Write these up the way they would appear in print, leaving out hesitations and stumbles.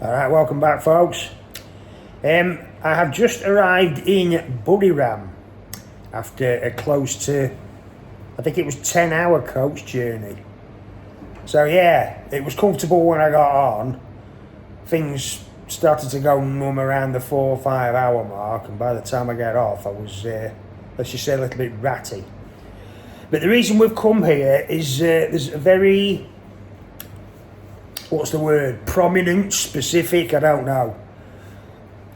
Alright, welcome back folks. I have just arrived in Buriram after a close to, I think it was 10-hour coach journey. So yeah, it was comfortable when I got on. Things started to go numb around the 4 or 5 hour mark, and by the time I get off I was, let's just say, a little bit ratty. But the reason we've come here is there's a very, what's the word, prominent, specific, I don't know,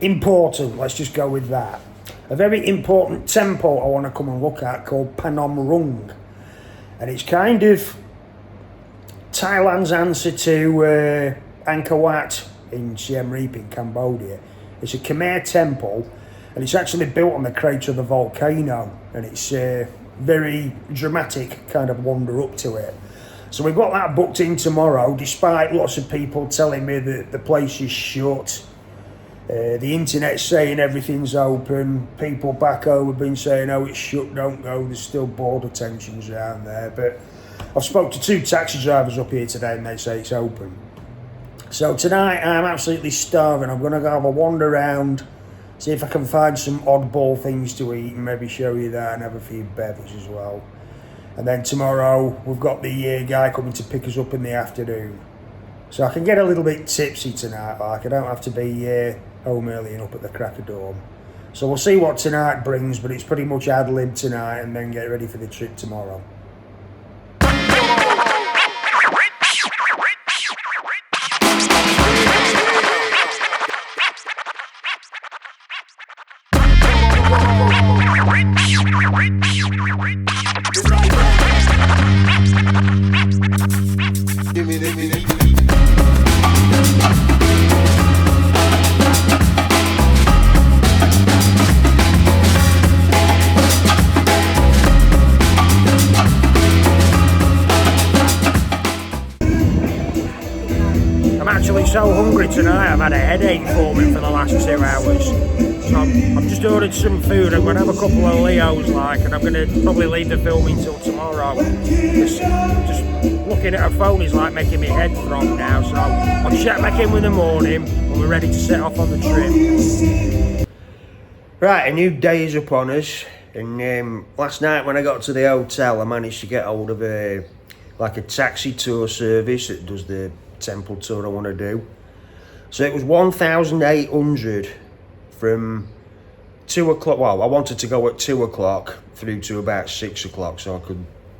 important, let's just go with that. A very important temple I want to come and look at called Phanom Rung. And it's kind of Thailand's answer to Angkor Wat in Siem Reap in Cambodia. It's a Khmer temple, and it's actually built on the crater of the volcano, and it's a very dramatic kind of wander up to it. So we've got that booked in tomorrow, despite lots of people telling me that the place is shut. The internet's saying everything's open. People back home have been saying, oh, it's shut, don't go. There's still border tensions around there. But I've spoke to 2 taxi drivers up here today and they say it's open. So tonight I'm absolutely starving. I'm going to go have a wander around, see if I can find some oddball things to eat, and maybe show you that and have a few beverages as well. And then tomorrow we've got the guy coming to pick us up in the afternoon. So I can get a little bit tipsy tonight, like I don't have to be home early and up at the crack of dawn. So we'll see what tonight brings, but it's pretty much ad lib tonight and then get ready for the trip tomorrow. So hungry tonight. I've had a headache forming for the last 2 hours, so I've just ordered some food. I'm going to have a couple of Leos, and I'm going to probably leave the filming till tomorrow. Just looking at a phone is like making my head throb now, so I'll check back in with the morning when we're ready to set off on the trip. Right, a new day is upon us, and last night when I got to the hotel I managed to get hold of a taxi tour service that does the temple tour I want to do. So it was 1,800 from 2 o'clock. Well, I wanted to go at 2 o'clock through to about 6 o'clock, so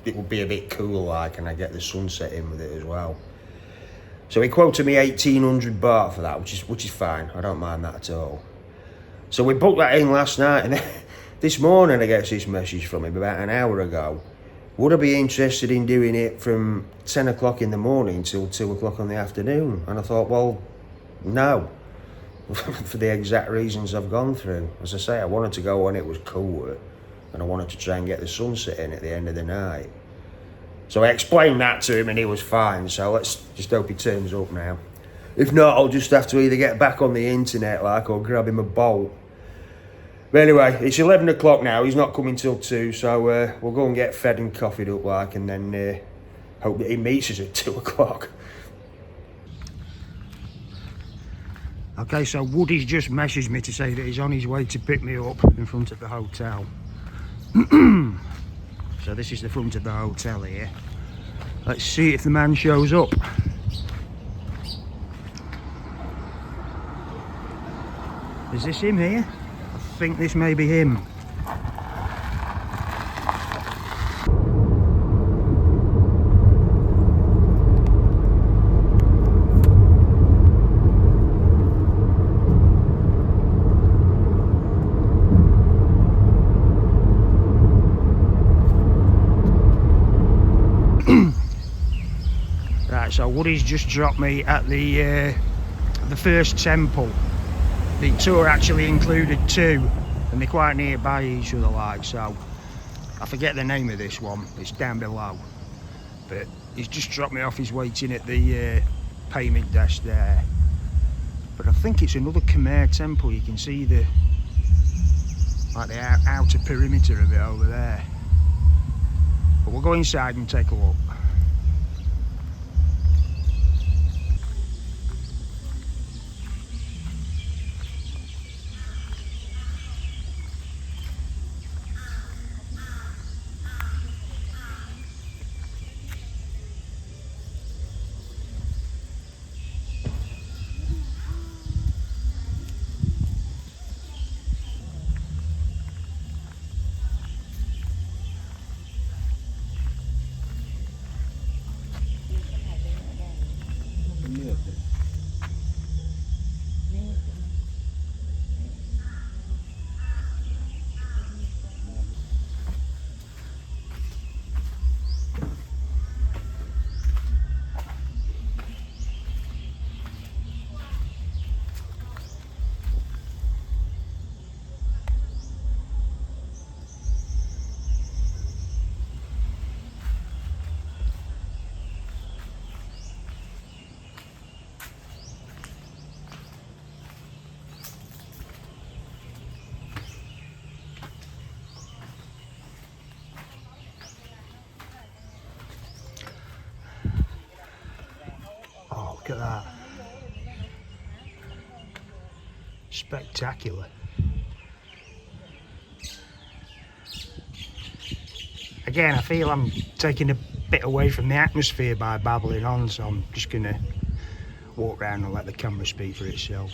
it would be a bit cool and I get the sunset in with it as well. So he quoted me 1,800 baht for that, which is fine. I don't mind that at all. So we booked that in last night, and this morning I get this message from him about an hour ago. Would I be interested in doing it from 10 o'clock in the morning till 2 o'clock in the afternoon? And I thought, well, no, for the exact reasons I've gone through. As I say, I wanted to go when it was cooler, and I wanted to try and get the sunset in at the end of the night. So I explained that to him and he was fine, so let's just hope he turns up now. If not, I'll just have to either get back on the internet or grab him a bolt. But anyway, it's 11 o'clock now, he's not coming till 2, so we'll go and get fed and coffeeed up and then hope that he meets us at 2 o'clock. Okay, so Woody's just messaged me to say that he's on his way to pick me up in front of the hotel. So this is the front of the hotel here. Let's see if the man shows up. Is this him here? I think this may be him. Right, so Woody's just dropped me at the first temple. The tour actually included 2, and they're quite nearby each other, so I forget the name of this one, it's down below. But he's just dropped me off, he's waiting at the payment desk there. But I think it's another Khmer temple. You can see the outer perimeter of it over there. But we'll go inside and take a look. Spectacular. Again, I feel I'm taking a bit away from the atmosphere by babbling on, so I'm just gonna walk around and let the camera speak for itself.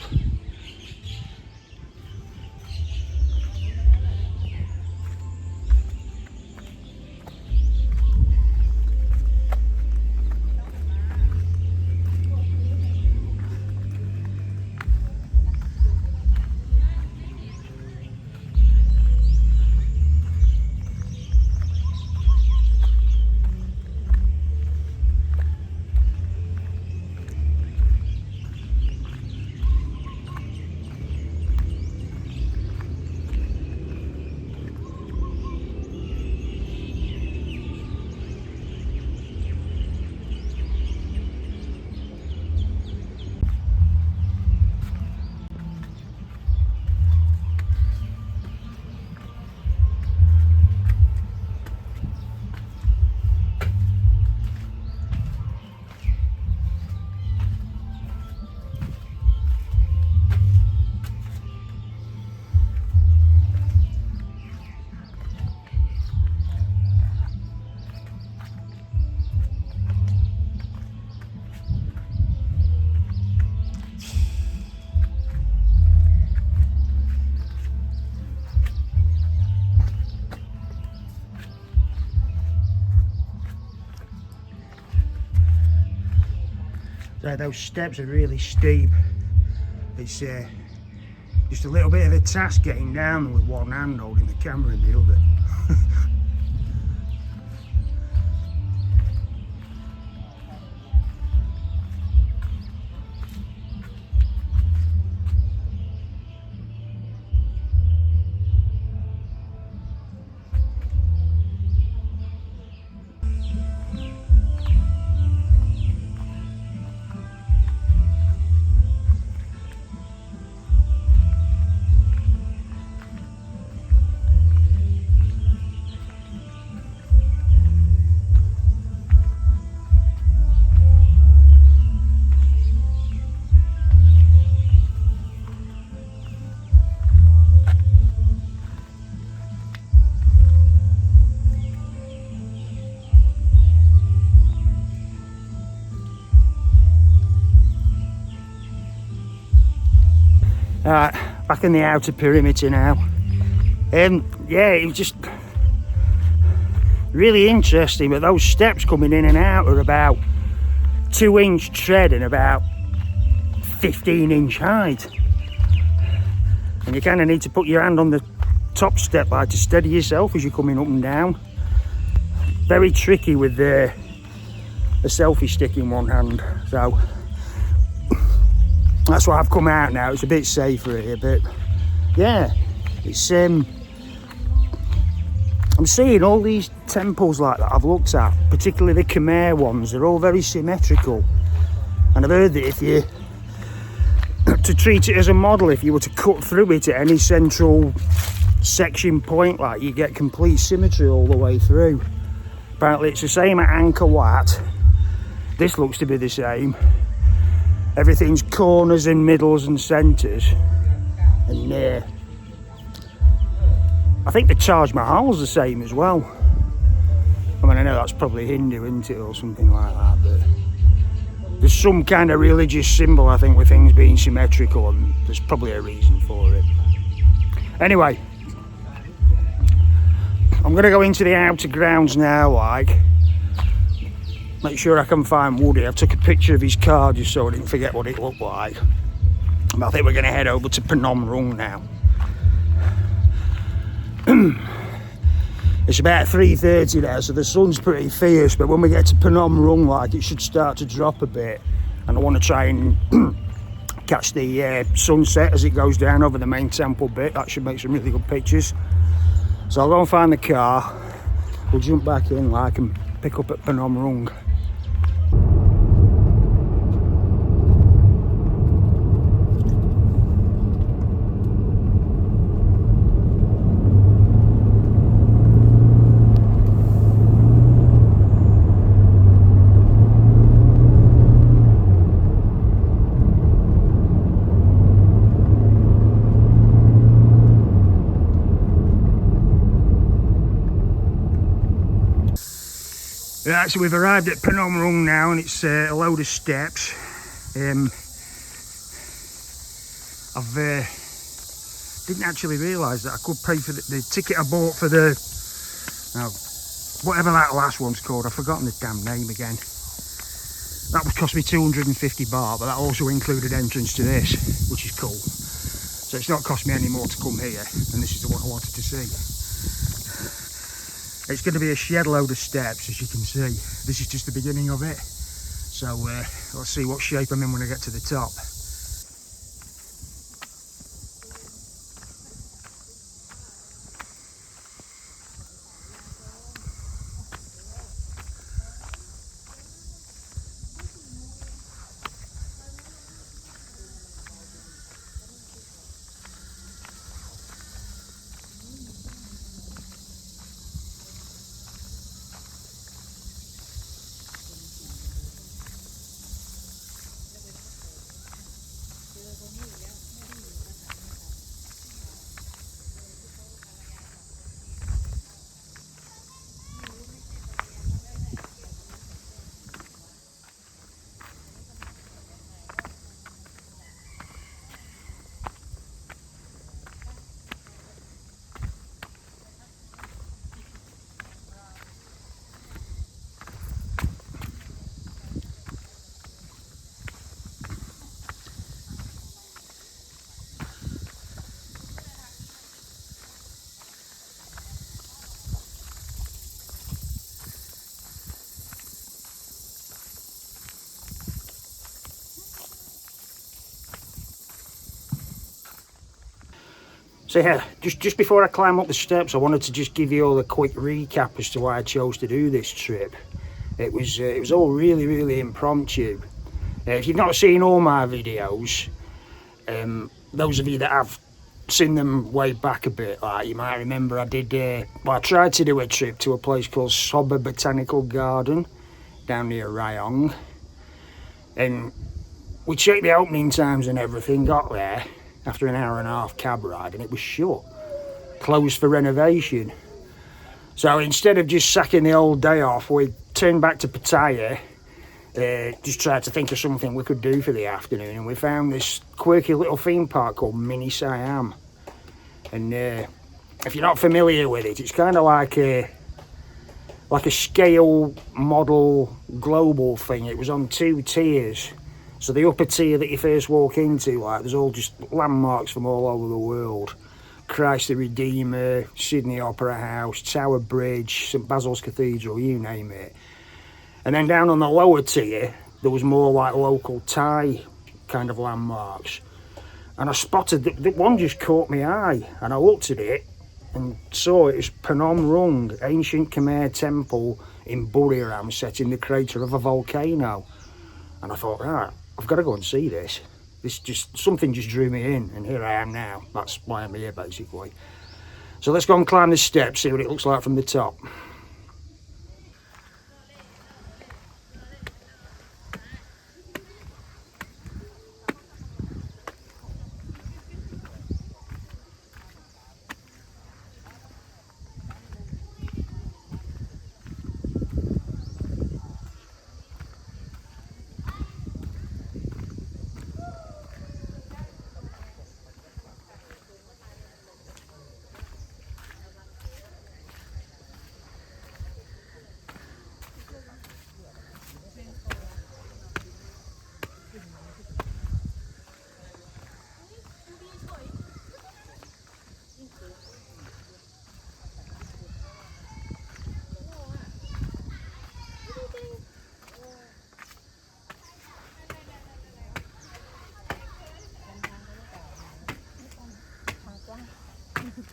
Those steps are really steep. It's just a little bit of a task getting down them with one hand holding the camera in the other. Alright, back in the outer perimeter now. Yeah, it was just really interesting, but those steps coming in and out are about 2-inch tread and about 15-inch height. And you kind of need to put your hand on the top step like to steady yourself as you're coming up and down. Very tricky with a selfie stick in one hand, so that's why I've come out now. It's a bit safer here, but yeah, it's I'm seeing all these temples like that I've looked at, particularly the Khmer ones. They're all very symmetrical, and I've heard that if you to treat it as a model, if you were to cut through it at any central section point, like, you get complete symmetry all the way through. Apparently it's the same at Angkor Wat. This looks to be the same. Everything's corners and middles and centres. And I think the Taj Mahal's the same as well. I mean, I know that's probably Hindu, isn't it, or something like that, but there's some kind of religious symbol, I think, with things being symmetrical, and there's probably a reason for it. Anyway, I'm going to go into the outer grounds now, like, make sure I can find Woody. I took a picture of his car just so I didn't forget what it looked like. But I think we're going to head over to Phanom Rung now. It's about 3:30 now, so the sun's pretty fierce, but when we get to Phanom Rung, like, it should start to drop a bit, and I want to try and catch the sunset as it goes down over the main temple bit. That should make some really good pictures. So I'll go and find the car, we'll jump back in, like, and pick up at Phanom Rung. Right, so we've arrived at Phanom Rung now, and it's a load of steps. Didn't actually realise that I could pay for the ticket I bought for the whatever that last one's called. I've forgotten the damn name again. That would cost me 250 baht, but that also included entrance to this, which is cool. So it's not cost me any more to come here, and this is the one I wanted to see. It's going to be a shed load of steps, as you can see. This is just the beginning of it. So let's see what shape I'm in when I get to the top. So yeah, just before I climb up the steps, I wanted to just give you all a quick recap as to why I chose to do this trip. It was all really impromptu. If you've not seen all my videos, those of you that have seen them way back a bit, like you might remember, I tried to do a trip to a place called Soba Botanical Garden down near Rayong, and we checked the opening times and everything, got there after an hour and a half cab ride, and it was shut, closed for renovation. So instead of just sacking the whole day off, we turned back to Pattaya, just tried to think of something we could do for the afternoon, and we found this quirky little theme park called Mini Siam. And if you're not familiar with it, it's kind of like a scale model global thing. It was on 2 tiers. So the upper tier that you first walk into, like, there's all just landmarks from all over the world. Christ the Redeemer, Sydney Opera House, Tower Bridge, St Basil's Cathedral, you name it. And then down on the lower tier, there was more like local Thai kind of landmarks. And I spotted that one just caught my eye, and I looked at it and saw it as Phanom Rung, ancient Khmer temple in Buriram set in the crater of a volcano. And I thought, right, I've got to go and see this. Something just drew me in, and here I am now. That's why I'm here, basically. So let's go and climb the steps, see what it looks like from the top.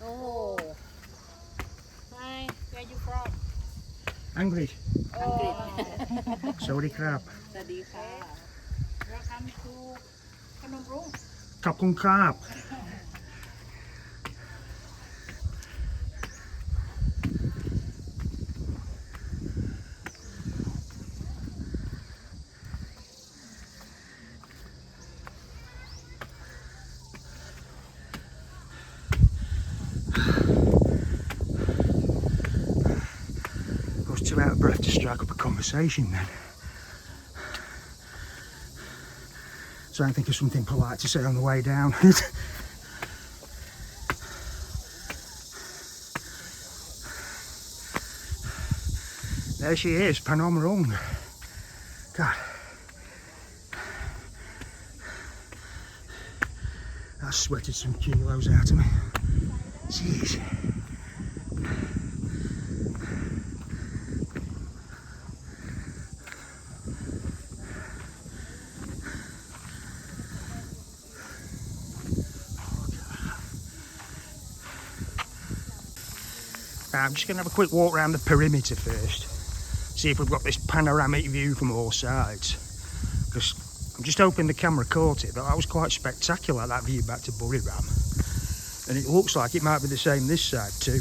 Oh. Hi, where you from? Angry. Oh. Sorry, crap. Welcome to Phanom Rung. Kapung crap. I was too out of breath to strike up a conversation then. Try and think of something polite to say on the way down. There she is, Phanom Rung. God. That's sweated some kilos out of me. Jeez. I'm just going to have a quick walk around the perimeter first, see if we've got this panoramic view from all sides, because I'm just hoping the camera caught it, but that was quite spectacular, that view back to Buriram, and it looks like it might be the same this side too.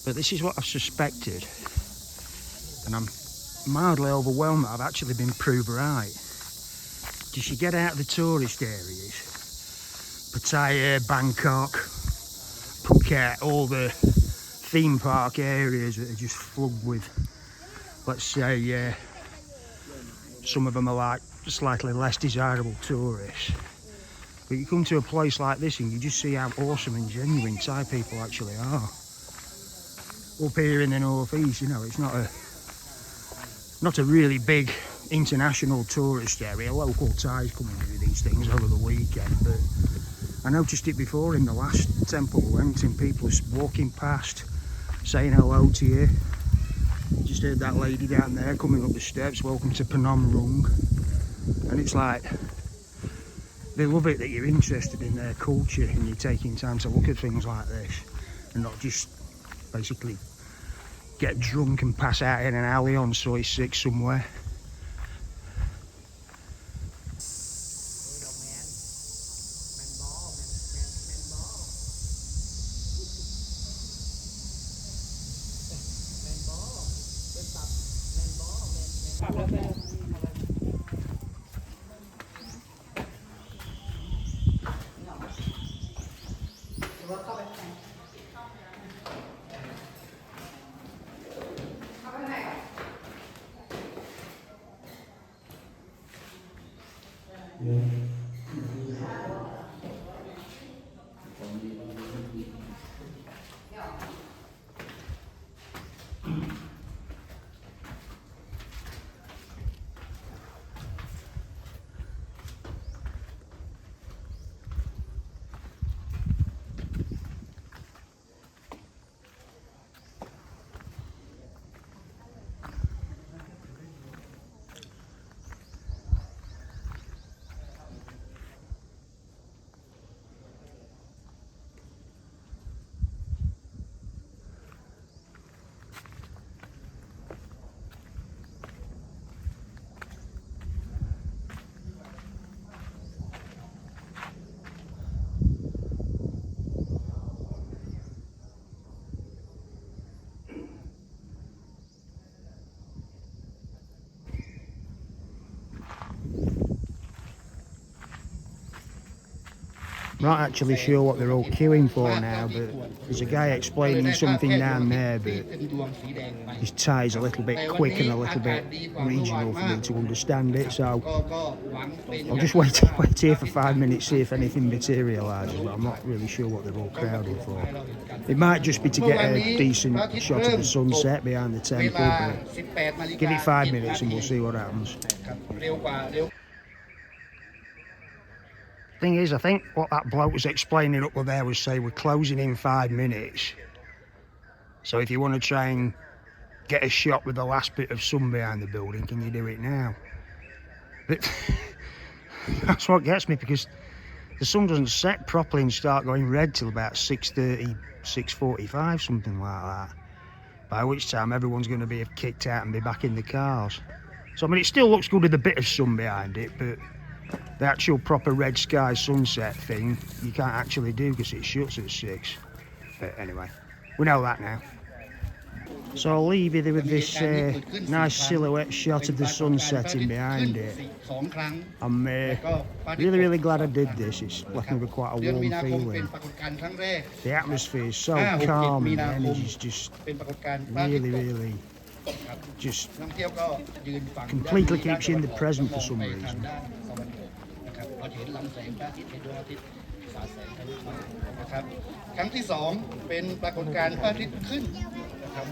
But this is what I've suspected, and I'm mildly overwhelmed that I've actually been proved right. Because you get out of the tourist areas, Pattaya, Bangkok, Phuket, all the theme park areas that are just flooded with, let's say, some of them are like slightly less desirable tourists. But you come to a place like this and you just see how awesome and genuine Thai people actually are. Up here in the northeast, you know, it's not a really big international tourist area. Local Thais come and do these things over the weekend, but I noticed it before in the last temple we went, and people are walking past saying hello to you. Just heard that lady down there coming up the steps, welcome to Phanom Rung, and it's like they love it that you're interested in their culture and you're taking time to look at things like this and not just basically get drunk and pass out in an alley on Soy 6 somewhere. Not actually sure what they're all queuing for now, but there's a guy explaining something down there, but his Thai's a little bit quick and a little bit regional for me to understand it, so I'll just wait here for 5 minutes, see if anything materialises, but I'm not really sure what they're all crowded for. It might just be to get a decent shot of the sunset behind the temple, but give it 5 minutes and we'll see what happens. Thing is, I think what that bloke was explaining up there was, say, we're closing in 5 minutes. So if you want to try and get a shot with the last bit of sun behind the building, can you do it now? But that's what gets me, because the sun doesn't set properly and start going red till about 6:30, 6:45, something like that. By which time everyone's going to be kicked out and be back in the cars. So I mean, it still looks good with a bit of sun behind it, but the actual proper red sky sunset thing you can't actually do because it shuts at 6. But anyway, We know that now. So I'll leave you there with this nice silhouette shot of the sun setting behind it. I'm really glad I did this. It's left me with quite a warm feeling. The atmosphere is so calm and the energy's just really just completely keeps you in the present for some reason. ครั้งที่2เป็นปรากฏการณ์พระอาทิตย์ขึ้นนะครับ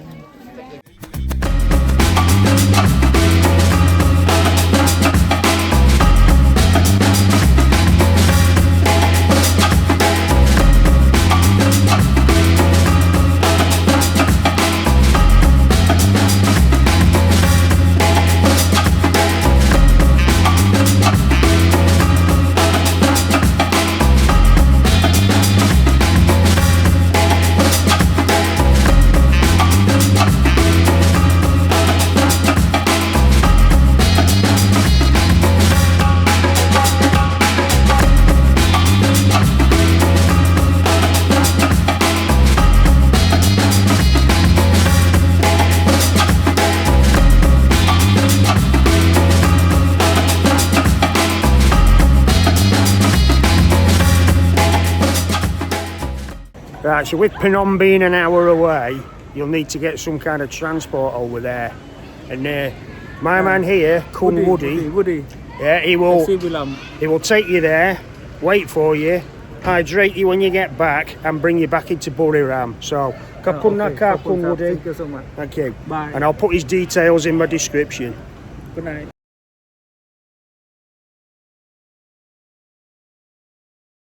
Right, so with Phanom being an hour away, you'll need to get some kind of transport over there. And my man here, Kun Woody, yeah, he will take you there, wait for you, hydrate you when you get back, and bring you back into Buriram. So, Kun Woody. Thank you so much. Thank you. Bye. And I'll put his details in my description. Good night.